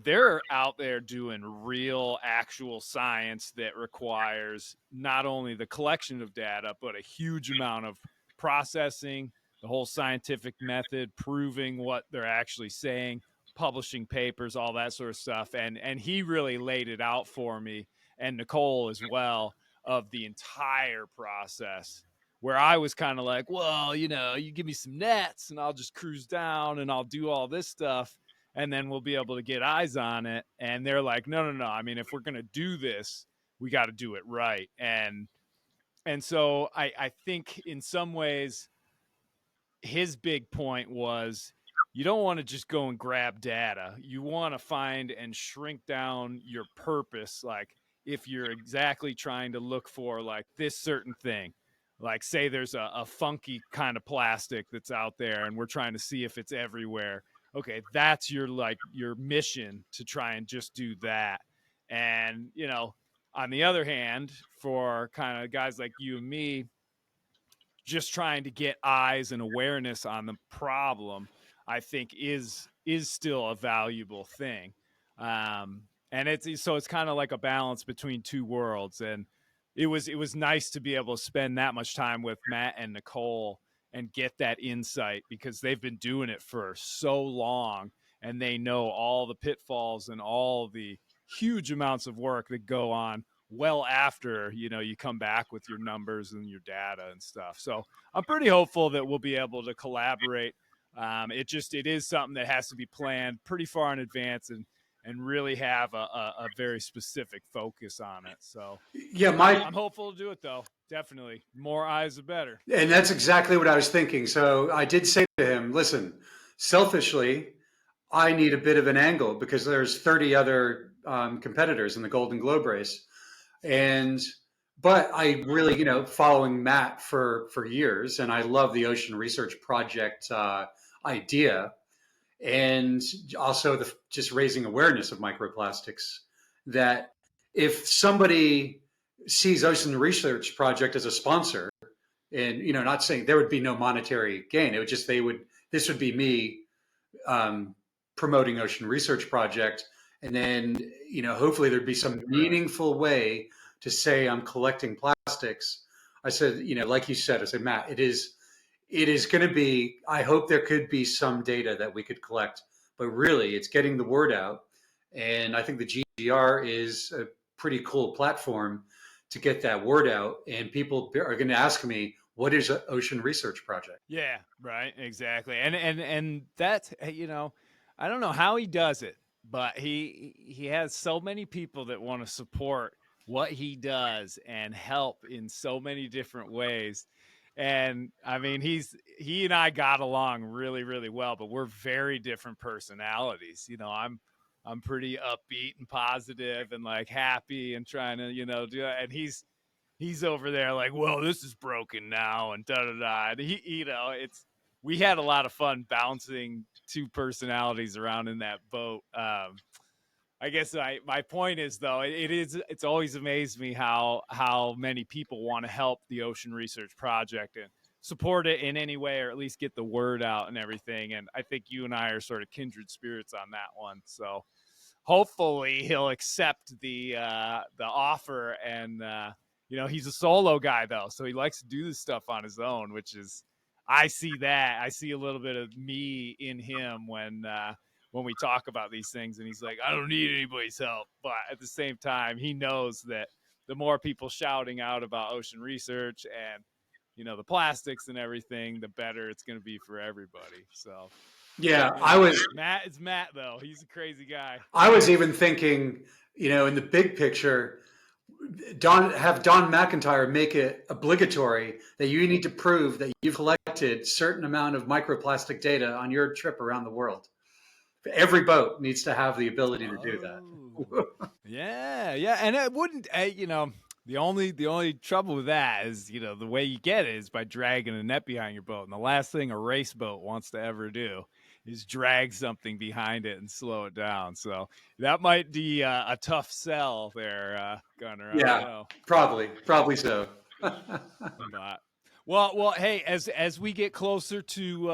they're out there doing real actual science that requires not only the collection of data, but a huge amount of processing, the whole scientific method, proving what they're actually saying, publishing papers, all that sort of stuff. And he really laid it out for me, and Nicole as well, of the entire process, where I was kind of like, well, you give me some nets and I'll just cruise down and I'll do all this stuff, and then we'll be able to get eyes on it. And they're like, no. I mean, if we're going to do this, we got to do it right. And so I think in some ways, his big point was, you don't want to just go and grab data. You want to find and shrink down your purpose. Like, if you're exactly trying to look for like this certain thing, like say there's a funky kind of plastic that's out there and we're trying to see if it's everywhere. Okay, that's your mission, to try and just do that. And on the other hand, for kind of guys like you and me, just trying to get eyes and awareness on the problem, I think is still a valuable thing. And it's kind of like a balance between two worlds. And it was nice to be able to spend that much time with Matt and Nicole and get that insight, because they've been doing it for so long and they know all the pitfalls and all the huge amounts of work that go on well after you come back with your numbers and your data and stuff. So I'm pretty hopeful that we'll be able to collaborate. It is something that has to be planned pretty far in advance, and really have a very specific focus on it. So Yeah, I'm hopeful to do it, though. Definitely, more eyes the better. and that's exactly what I was thinking. So I did say to him, listen, selfishly, I need a bit of an angle because there's 30 other competitors in the Golden Globe race. And but I really, following Matt for years, and I love the Ocean Research Project idea, and also just raising awareness of microplastics. That if somebody sees Ocean Research Project as a sponsor, And not saying there would be no monetary gain. It would just this would be me um, promoting Ocean Research Project, and then hopefully there'd be some meaningful way to say I'm collecting plastics. I said, like you said, I said, Matt, it is going to be. I hope there could be some data that we could collect, but really, it's getting the word out, and I think the GGR is a pretty cool platform to get that word out, and people are going to ask me, what is an Ocean Research Project? Yeah, right, exactly. And that's I don't know how he does it, but he has so many people that want to support what he does and help in so many different ways. And I mean, he and I got along really, really well, but we're very different personalities. I'm pretty upbeat and positive and like happy and trying to, do it. And he's over there like, well, this is broken now and da da da. And we had a lot of fun bouncing two personalities around in that boat. I guess my point is though, it's always amazed me how many people want to help the Ocean Research Project and support it in any way, or at least get the word out and everything. And I think you and I are sort of kindred spirits on that one. So hopefully he'll accept the offer. And he's a solo guy though, so he likes to do this stuff on his own, which is, I see a little bit of me in him when we talk about these things, and he's like, I don't need anybody's help. But at the same time, he knows that the more people shouting out about ocean research and the plastics and everything, the better it's going to be for everybody. So Yeah, It's Matt though. He's a crazy guy. I was even thinking, in the big picture, have Don McIntyre make it obligatory that you need to prove that you've collected certain amount of microplastic data on your trip around the world. Every boat needs to have the ability to do that. Yeah, yeah, and it wouldn't, the only trouble with that is, the way you get it is by dragging a net behind your boat, and the last thing a race boat wants to ever do is drag something behind it and slow it down. So that might be a tough sell there, Gunnar. I don't Yeah, know. probably so. But well, hey, as we get closer to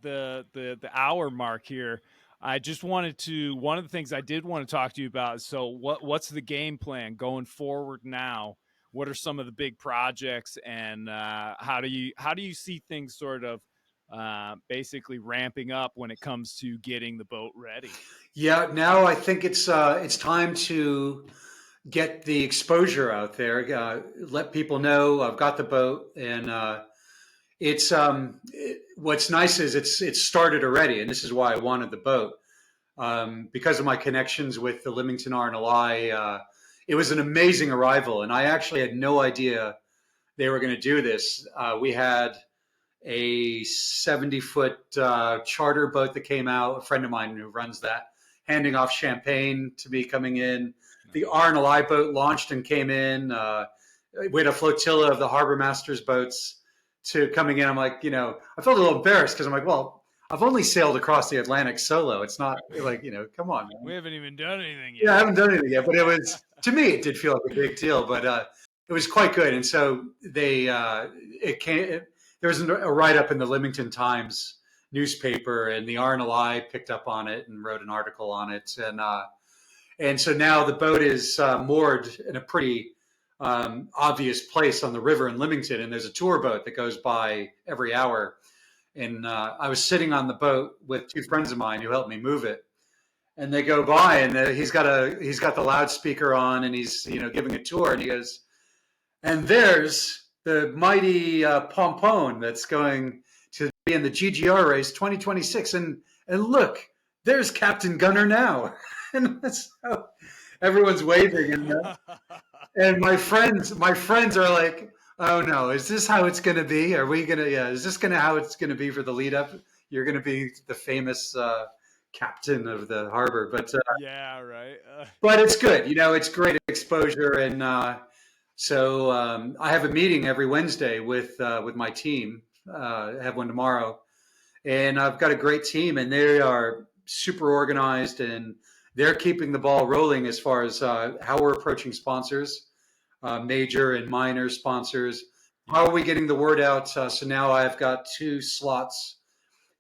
the hour mark here, I just wanted to, one of the things I did want to talk to you about is, so what's the game plan going forward now? What are some of the big projects, and how do you see things sort of basically ramping up when it comes to getting the boat ready? Yeah, now I think it's time to get the exposure out there. Let people know I've got the boat, and what's nice is it's started already, and this is why I wanted the boat, because of my connections with the Leamington RNLI. It was an amazing arrival, and I actually had no idea they were going to do this. We had a 70-foot charter boat that came out, a friend of mine who runs that, handing off champagne to me coming in. The RNLI boat launched and came in. We had a flotilla of the harbor masters boats to coming in. I'm like, I felt a little embarrassed because I'm like, well, I've only sailed across the Atlantic solo. It's not like, come on, man. We haven't even done anything yet. Yeah, I haven't done anything yet, but to me, it did feel like a big deal, but it was quite good. And so there was a write-up in the Leamington Times newspaper, and the RNLI picked up on it and wrote an article on it. And so now the boat is moored in a pretty obvious place on the river in Leamington, and there's a tour boat that goes by every hour. And I was sitting on the boat with two friends of mine who helped me move it, and they go by, and he's got the loudspeaker on, and he's giving a tour, and he goes, and there's the mighty Pompone that's going to be in the GGR race 2026, and look, there's Captain Gunnar now. And so everyone's waving, and my friends are like, oh no, is this how it's going to be? Are we going to, is this going to how it's going to be for the lead up? You're going to be the famous captain of the harbor, but yeah, right. But it's good. It's great exposure. And so I have a meeting every Wednesday with my team. I have one tomorrow, and I've got a great team, and they are super organized, and they're keeping the ball rolling as far as how we're approaching sponsors, major and minor sponsors. How Yeah. are we getting the word out? So now I've got 2 slots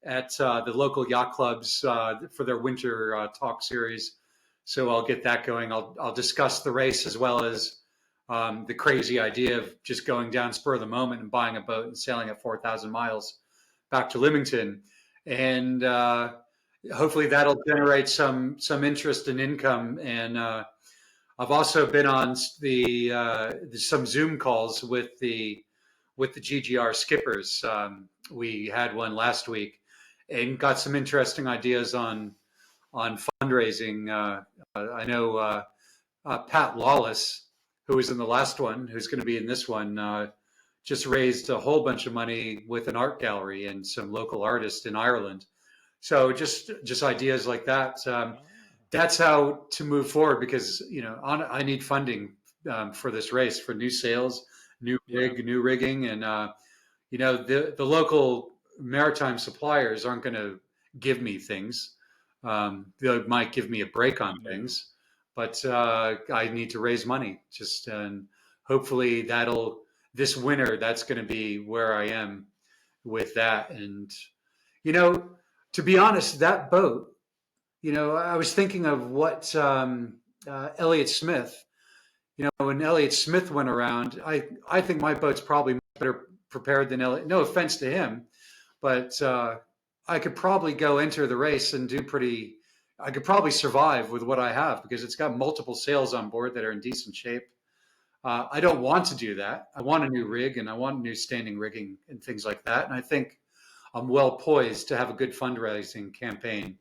at the local yacht clubs for their winter talk series. So I'll get that going. I'll discuss the race as well as the crazy idea of just going down spur of the moment and buying a boat and sailing at 4,000 miles back to Lymington, and hopefully that'll generate some interest and income. And I've also been on some Zoom calls with the GGR skippers. We had one last week and got some interesting ideas on fundraising. I know Pat Lawless, who was in the last one, who's going to be in this one, just raised a whole bunch of money with an art gallery and some local artists in Ireland. So just ideas like that. Ah. That's how to move forward because I need funding for this race for new sales, Yeah. new rigging, and the local maritime suppliers aren't going to give me things. They might give me a break on Yeah. things, but I need to raise money. Just and hopefully that'll this winter. That's going to be where I am with that. And you know, to be honest, that boat. I was thinking of what Elliott Smith. When Elliott Smith went around, I think my boat's probably better prepared than Elliott. No offense to him, but I could probably go enter the race and do pretty. I could probably survive with what I have because it's got multiple sails on board that are in decent shape. I don't want to do that. I want a new rig and I want new standing rigging and things like that. And I think I'm well poised to have a good fundraising campaign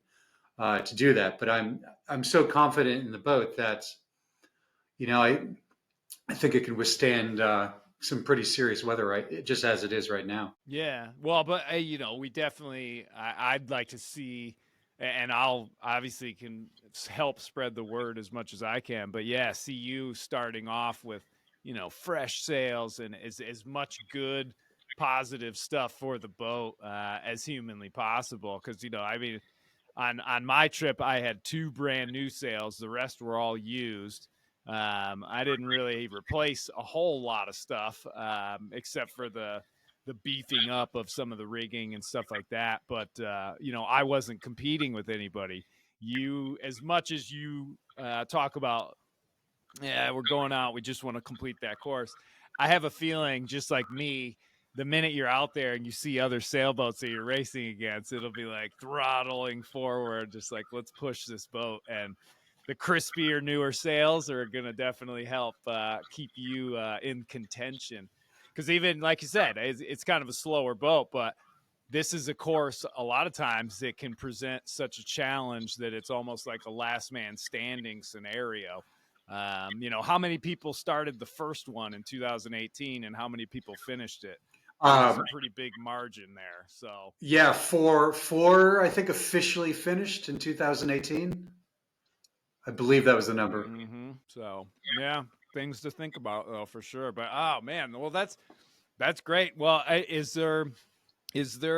to do that. But I'm so confident in the boat that I think it can withstand some pretty serious weather, right? Just as it is right now. Yeah. Well, but we definitely. I'd like to see, and I'll obviously can help spread the word as much as I can. But yeah, see you starting off with fresh sales and as much good, positive stuff for the boat as humanly possible. Because I mean, on my trip, I had 2 brand new sails. The rest were all used. I didn't really replace a whole lot of stuff except for the beefing up of some of the rigging and stuff like that. But I wasn't competing with anybody. You, as much as you talk about, yeah, we're going out. We just want to complete that course. I have a feeling, just like me, the minute you're out there and you see other sailboats that you're racing against, it'll be like throttling forward, just like, let's push this boat. And the crispier, newer sails are going to definitely help keep you in contention. Because even, like you said, it's kind of a slower boat, but this is a course a lot of times that can present such a challenge that it's almost like a last man standing scenario. How many people started the first one in 2018 and how many people finished it? There was a Um, pretty big margin there. So, yeah, four I think officially finished in 2018. I believe that was the number. so yeah, things to think about though for sure. But oh man, well that's great. Well, is there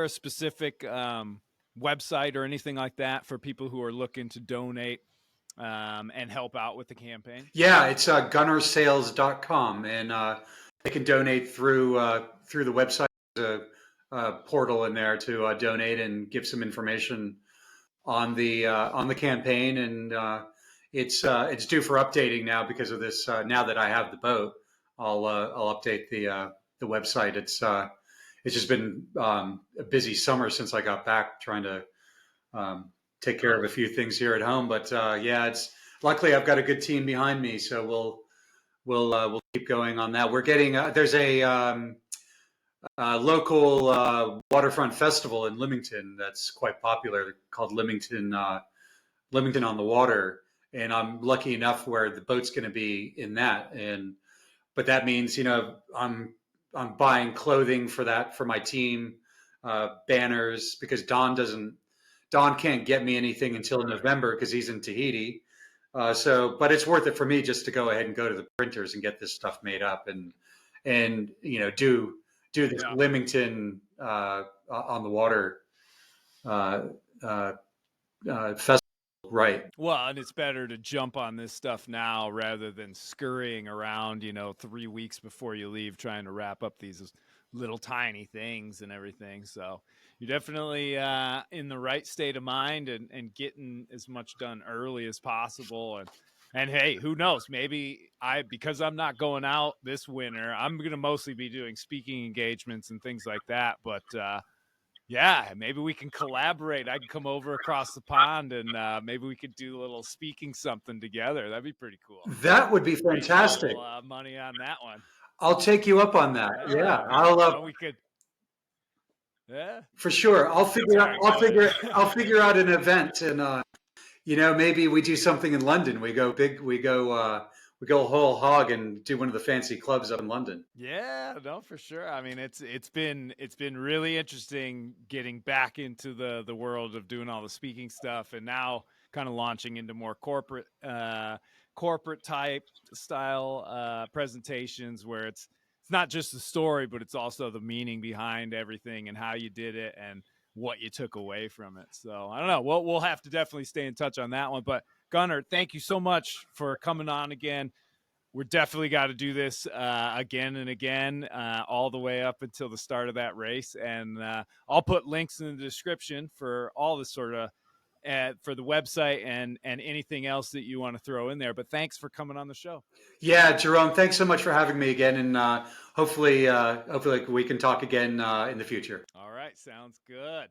a specific website or anything like that for people who are looking to donate and help out with the campaign? Yeah, it's gunnersales.com, and they can donate through the website. There's a portal in there to donate and give some information on the campaign, and it's due for updating now because of this. Now that I have the boat, I'll update the website. It's just been a busy summer since I got back, trying to um, take care of a few things here at home. But yeah, it's luckily I've got a good team behind me, so we'll keep going on that. We're getting there's a local waterfront festival in Lymington that's quite popular called Lymington on the Water, and I'm lucky enough where the boat's going to be in that. And but that means I'm buying clothing for that for my team, banners because Don can't get me anything until November because he's in Tahiti. But it's worth it for me just to go ahead and go to the printers and get this stuff made up and do this Yeah. Lymington on the water uh, festival Right. Well, and it's better to jump on this stuff now rather than scurrying around, 3 weeks before you leave trying to wrap up these little tiny things and everything. So you're definitely in the right state of mind and getting as much done early as possible. And hey, who knows? Maybe because I'm not going out this winter, I'm going to mostly be doing speaking engagements and things like that. But yeah, maybe we can collaborate. I can come over across the pond and maybe we could do a little speaking something together. That'd be pretty cool. That would be Raise a fantastic. little money on that one. I'll take you up on that. Yeah, Yeah, I'll we could. Yeah, for sure. that's very good. I'll figure out an event, and maybe we do something in London. We go big. We go whole hog and do one of the fancy clubs up in London. Yeah, no, for sure. I mean, it's been really interesting getting back into the world of doing all the speaking stuff, and now kind of launching into more corporate type style presentations where it's not just the story, but it's also the meaning behind everything and how you did it and what you took away from it. So I don't know. We'll have to definitely stay in touch on that one. But Gunnar, thank you so much for coming on again. We're definitely got to do this again and again, all the way up until the start of that race. And I'll put links in the description for all the sort of for the website and anything else that you want to throw in there. But thanks for coming on the show. Yeah, Jerome, thanks so much for having me again, and hopefully we can talk again in the future. All right, sounds good.